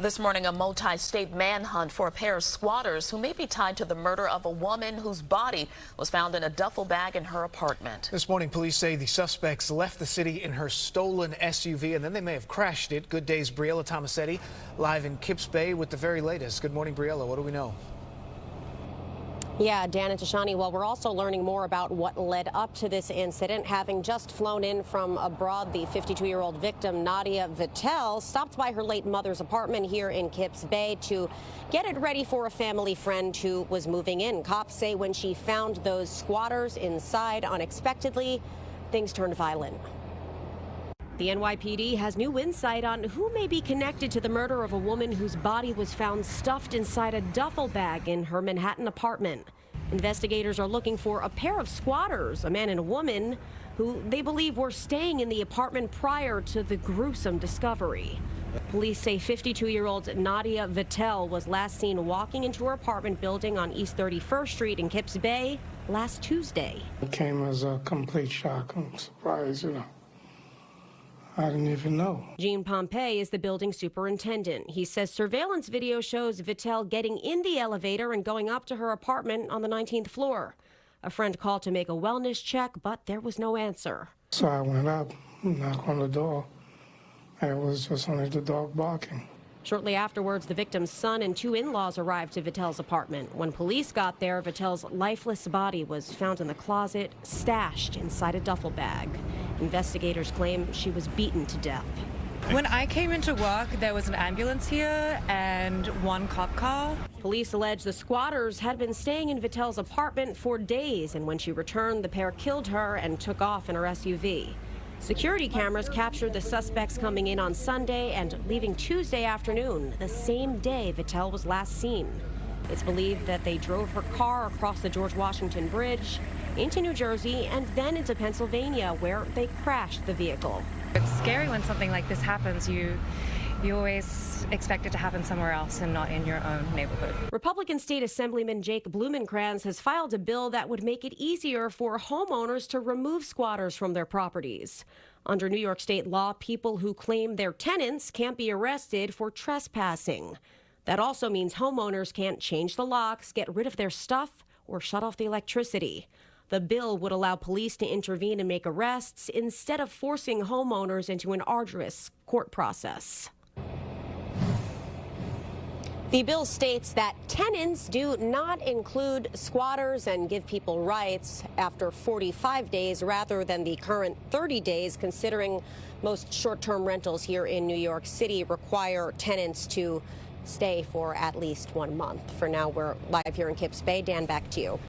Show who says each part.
Speaker 1: This morning, a multi-state manhunt for a pair of squatters who may be tied to the murder of a woman whose body was found in a duffel bag in her apartment.
Speaker 2: This morning, police say the suspects left the city in her stolen SUV and then they may have crashed it. Good day's Briella Tomassetti live in Kips Bay with the very latest. Good morning, Briella. What do we know?
Speaker 3: Yeah, Dan and Tashani, well, we're also learning more about what led up to this incident. Having just flown in from abroad, the 52-year-old victim, Nadia Vittel, stopped by her late mother's apartment here in Kips Bay to get it ready for a family friend who was moving in. Cops say when she found those squatters inside unexpectedly, things turned violent. The NYPD has new insight on who may be connected to the murder of a woman whose body was found stuffed inside a duffel bag in her Manhattan apartment. Investigators are looking for a pair of squatters, a man and a woman, who they believe were staying in the apartment prior to the gruesome discovery. Police say 52-year-old Nadia Vittel was last seen walking into her apartment building on East 31st Street in Kips Bay last Tuesday.
Speaker 4: It came as a complete shock and surprise, I didn't even know.
Speaker 3: Gene Pompey is the building superintendent. He says surveillance video shows Vittel getting in the elevator and going up to her apartment on the 19th floor. A friend called to make a wellness check, but there was no answer.
Speaker 4: So I went up, knocked on the door, and it was just only the dog barking.
Speaker 3: Shortly afterwards, the victim's son and two in-laws arrived to Vittel's apartment. When police got there, Vittel's lifeless body was found in the closet, stashed inside a duffel bag. Investigators claim she was beaten to death.
Speaker 5: When I came into work, there was an ambulance here and one cop car.
Speaker 3: Police allege the squatters had been staying in Vittel's apartment for days, and when she returned, the pair killed her and took off in her SUV. Security cameras captured the suspects coming in on Sunday and leaving Tuesday afternoon, the same day Vittel was last seen. It's believed that they drove her car across the George Washington Bridge into New Jersey and then into Pennsylvania, where they crashed the vehicle.
Speaker 5: It's scary when something like this happens. You always expect it to happen somewhere else and not in your own neighborhood.
Speaker 3: Republican State Assemblyman Jake Blumenkrantz has filed a bill that would make it easier for homeowners to remove squatters from their properties. Under New York State law, people who claim their tenants can't be arrested for trespassing. That also means homeowners can't change the locks, get rid of their stuff, or shut off the electricity. The bill would allow police to intervene and make arrests instead of forcing homeowners into an arduous court process. The bill states that tenants do not include squatters and give people rights after 45 days rather than the current 30 days, considering most short-term rentals here in New York City require tenants to stay for at least 1 month. For now, we're live here in Kips Bay. Dan, back to you.